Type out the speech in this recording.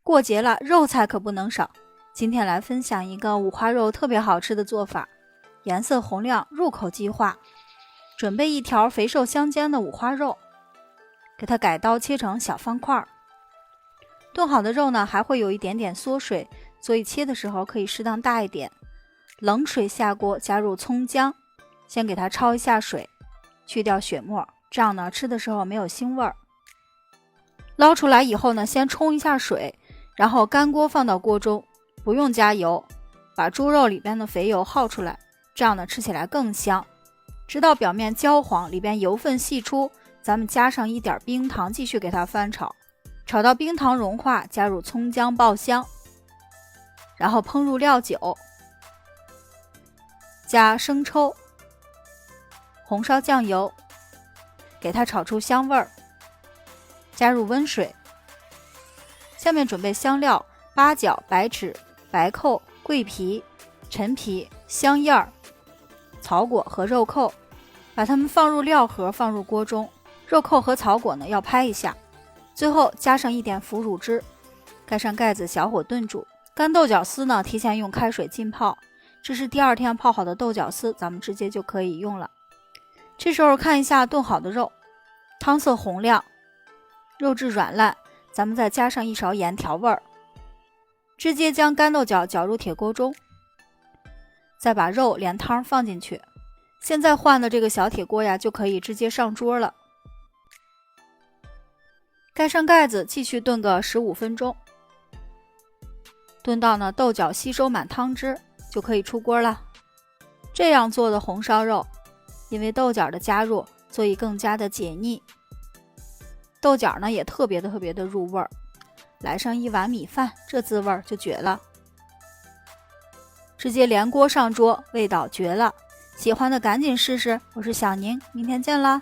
过节了，肉菜可不能少。今天来分享一个五花肉特别好吃的做法，颜色红亮，入口即化。准备一条肥瘦相间的五花肉，给它改刀切成小方块。炖好的肉呢，还会有一点点缩水，所以切的时候可以适当大一点。冷水下锅，加入葱姜，先给它焯一下水，去掉血沫，这样呢吃的时候没有腥味儿。捞出来以后呢，先冲一下水，然后干锅放到锅中，不用加油，把猪肉里边的肥油耗出来，这样呢吃起来更香。直到表面焦黄，里边油分析出，咱们加上一点冰糖，继续给它翻炒，炒到冰糖融化，加入葱姜爆香，然后烹入料酒，加生抽、红烧酱油，给它炒出香味儿，加入温水。下面准备香料：八角、白芷、白蔻、桂皮、陈皮、香叶、草果和肉蔻，把它们放入料盒，放入锅中。肉蔻和草果呢要拍一下，最后加上一点腐乳汁，盖上盖子，小火炖煮。干豆角丝呢，提前用开水浸泡，这是第二天泡好的豆角丝，咱们直接就可以用了。这时候看一下炖好的肉，汤色红亮，肉质软烂，咱们再加上一勺盐调味儿。直接将干豆角搅入铁锅中，再把肉连汤放进去。现在换的这个小铁锅呀，就可以直接上桌了。盖上盖子，继续炖个15分钟，炖到呢豆角吸收满汤汁，就可以出锅了。这样做的红烧肉，因为豆角的加入，所以更加的解腻。豆角呢也特别的入味儿，来上一碗米饭，这滋味就绝了。直接连锅上桌，味道绝了。喜欢的赶紧试试，我是小宁，明天见啦。